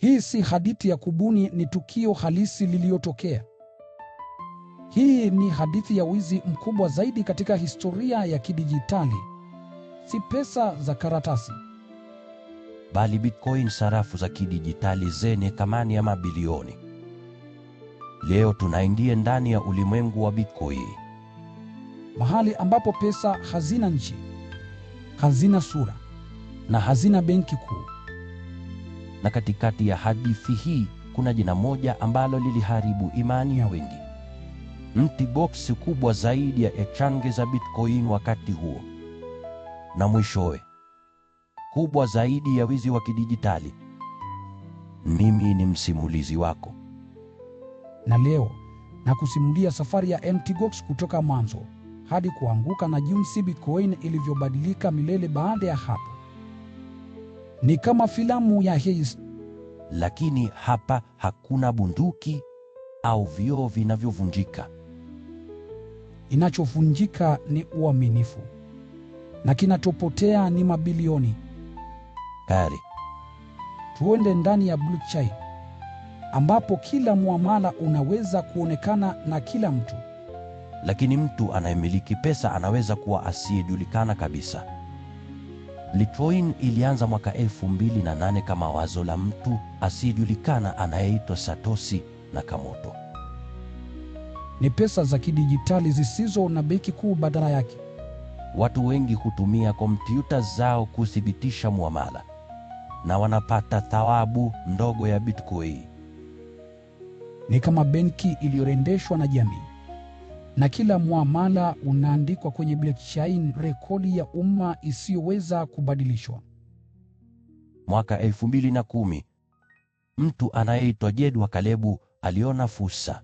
Hii si hadithi ya kubuni, ni tukio halisi lililotokea. Hii ni hadithi ya wizi mkubwa zaidi katika historia ya kidijitali. Si pesa za karatasi, bali Bitcoin, sarafu za kidijitali zenye thamani ya mabilioni. Leo tunaingia ndani ya ulimwengu wa Bitcoin, mahali ambapo pesa hazina nchi, hazina sura na hazina benki kuu. Na katikati ya hadithi hii kuna jina moja ambalo liliharibu imani ya wengi. Mt. Gox kubwa zaidi ya exchange za Bitcoin wakati huo. Na mwishowe, kubwa zaidi ya wizi wa kidijitali. Mimi ni msimulizi wako. Na leo nakusimulia safari ya Mt. Gox kutoka mwanzo hadi kuanguka na jinsi Bitcoin ilivyobadilika milele baada ya hapo. Ni kama filamu ya heist. Lakini hapa hakuna bunduki au vioo vinavyovunjika. Inachovunjika ni uaminifu, na kinachopotea ni mabilioni. Kari, tuende ndani ya blockchain, ambapo kila muamala unaweza kuonekana na kila mtu. Lakini mtu anayemiliki pesa anaweza kuwa asiyejulikana kabisa. Bitcoin ilianza mwaka 2008 kama wazo la mtu asiyejulikana anayeitwa Satoshi Nakamoto. Ni pesa za kidijitali zisizo na benki kuu badala yake. Watu wengi hutumia kompyuta zao kuthibitisha muamala, na wanapata thawabu ndogo ya Bitcoin. Ni kama benki iliyorendeshwa na jamii, na kila muamala unaandikwa kwenye blockchain, rekodi ya umma isiyoweza kubadilishwa. Mwaka 2010, mtu anayeitwa Jed Kalebu aliona fursa.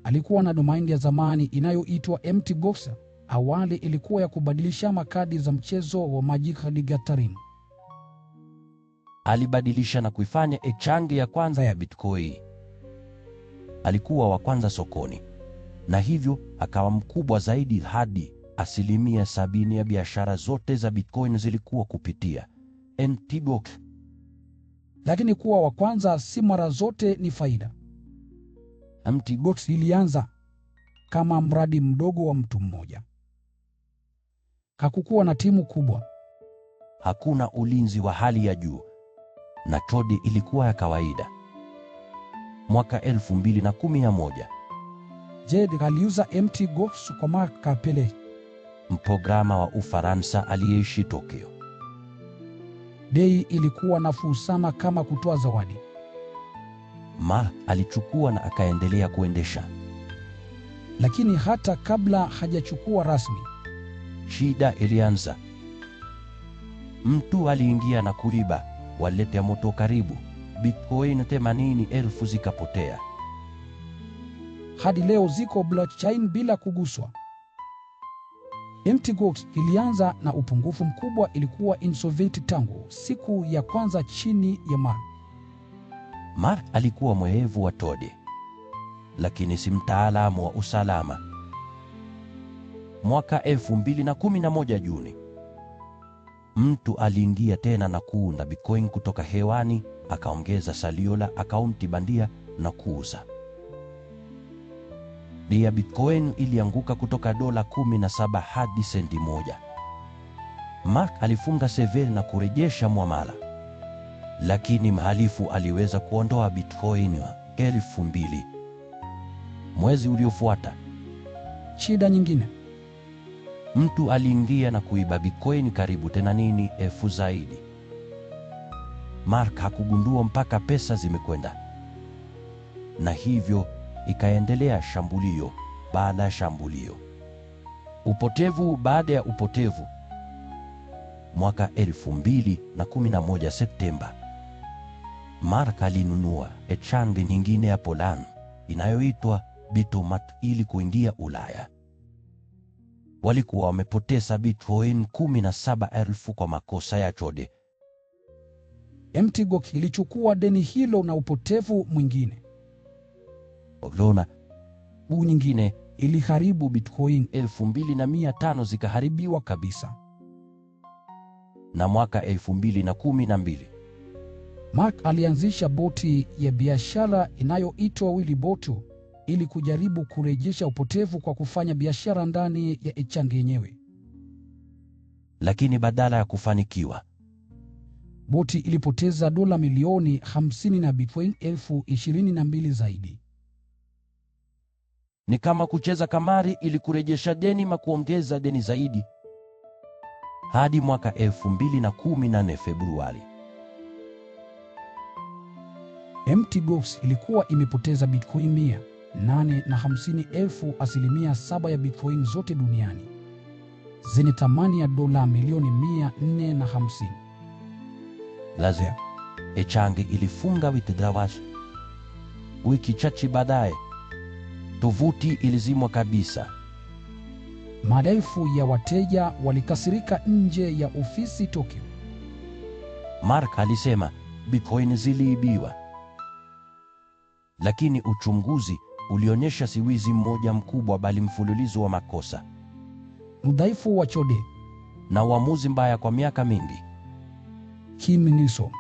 Alikuwa na domain ya zamani inayoitwa Mt. Gox. Awali ilikuwa ya kubadilisha makadi za mchezo wa Magic the Gathering. Alibadilisha na kuifanya exchange ya kwanza ya Bitcoin. Alikuwa wa kwanza sokoni, na hivyo akawa mkubwa zaidi hadi 70% ya biashara zote za Bitcoin zilikuwa kupitia Mt. Gox. Lakini kuwa wa kwanza si mara zote ni faida. Mt. Gox ilianza kama mradi mdogo wa mtu mmoja. Hakukuwa na timu kubwa. Hakuna ulinzi wa hali ya juu, na kodi ilikuwa ya kawaida. Mwaka 2011, Jed aliuza Mt. Gox kwa Mark Capelle, mprograma wa Ufaransa aliyeishi Tokyo. Bei ilikuwa nafuu sana, kama kutoa zawadi. Mark alichukua na akaendelea kuendesha. Lakini hata kabla hajachukua rasmi, shida ilianza. Mtu aliingia na kuiba, walete moto karibu. Bitcoin 80,000 zikapotea. Hadi leo ziko blockchain bila kuguswa. Mt. Gox ilianza na upungufu mkubwa, ilikuwa insolvent tangu siku ya kwanza chini ya Mark. Mark alikuwa mwerevu wa tode, lakini si mtaalamu wa usalama. Mwaka 2011 Juni, mtu aliingia tena na kuunda Bitcoin kutoka hewani, akaongeza salio la akaunti bandia na kuuza. Bei ya Bitcoin ilianguka kutoka $17 hadi senti moja. Mark alifunga server na kurejesha muamala. Lakini mhalifu aliweza kuondoa Bitcoin 2,000. Mwezi uliofuata, shida nyingine. Mtu aliingia na kuiba Bitcoin karibu 80,000 zaidi. Mark hakugundua mpaka pesa zimekwenda. Na hivyo ikaendelea shambulio baada ya shambulio. Upotevu baada ya upotevu. Mwaka 2011 Septemba, Mark alinunua exchange nyingine ya Poland inayoitwa Bitomat ili kuingia Ulaya. Walikuwa wamepoteza Bitcoin 17,000 kwa makosa ya chode. Mt. Gox ilichukua deni hilo na upotevu mwingine. Unaona, nyingine iliharibu Bitcoin 2,500 zikaharibiwa kabisa. Na mwaka 2012, Mark alianzisha boti ya biashara inayoitwa Willy Boat ili kujaribu kurejesha upotevu kwa kufanya biashara ndani ya Echang yenyewe. Lakini badala ya kufanikiwa, boti ilipoteza dola milioni 50 na Bitcoin 22,000 zaidi. Ni kama kucheza kamari ili kurejesha deni na kuongeza deni zaidi. Hadi mwaka 2014 Februari, Mt. Gox ilikuwa imepoteza Bitcoin 850,000, asilimia 7 ya Bitcoin zote duniani, zenye thamani ya dola milioni 450. lazima Echang ilifunga withdrawals. Wiki chache baadaye, tovuti ilizimwa kabisa. Maelfu ya wateja walikasirika nje ya ofisi Tokyo. Mark alisema Bitcoin ziliibiwa. Lakini uchunguzi ulionyesha si wizi mmoja mkubwa, bali mfululizo wa makosa. Udhaifu wa Chode Na uamuzi mbaya kwa miaka mingi. Kim Niso,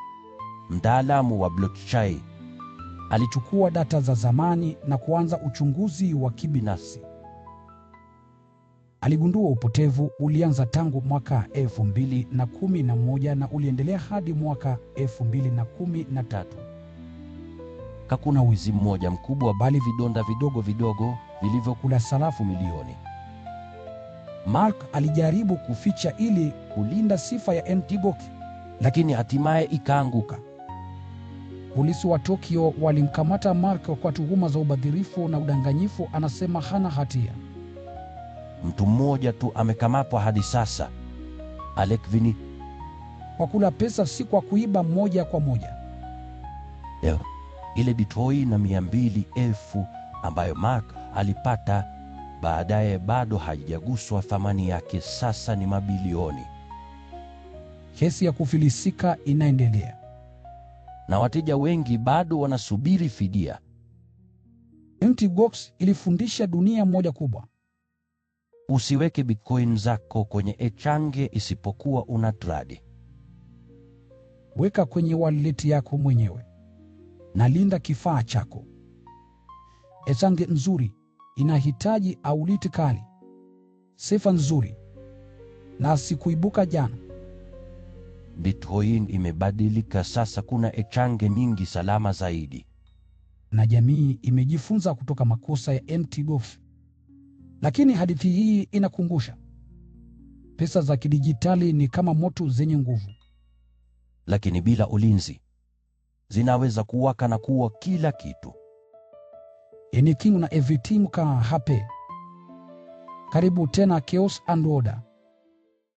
mtaalamu wa blockchain, alichukua data za zamani na kuanza uchunguzi wa kibinafsi. Aligundua upotevu ulianza tangu mwaka 2011 na uliendelea hadi mwaka 2013. Hakuna wizi mmoja mkubwa, bali vidonda vidogo vidogo vilivyokula sarafu milioni. Mark alijaribu kuficha ili kulinda sifa ya Mt. Gox, Lakini hatimaye ikaanguka. Polisi wa Tokyo walimkamata Mark kwa tuhuma za ubadhirifu na udanganyifu. Anasema hana hatia. Mtu mmoja tu amekamatwa hadi sasa, Alec Vini. Kwa kula pesa, si kwa kuiba moja kwa moja. Ile Bitcoin na 200,000 ambayo Mark alipata baadaye bado haijaguswa. Thamani yake sasa ni mabilioni. Kesi ya kufilisika inaendelea, Na wateja wengi bado wanasubiri fidia. Mt. Gox ilifundisha dunia moja kubwa: Usiweke Bitcoin zako kwenye Echang isipokuwa una trade. weka kwenye wallet yako mwenyewe na linda kifaa chako. Echang nzuri inahitaji audit kali, sifa nzuri na sikuibuka jana. Bitcoin imebadilika sasa, kuna Echang nyingi salama zaidi. Na jamii imejifunza kutoka makosa ya Mt. Gox. Lakini hadithi hii inakumbusha, pesa za kidijitali ni kama moto zenye nguvu. Lakini bila ulinzi, zinaweza kuwaka na kuwa kila kitu. Anything na everything ka hape. Karibu tena Chaos and Order.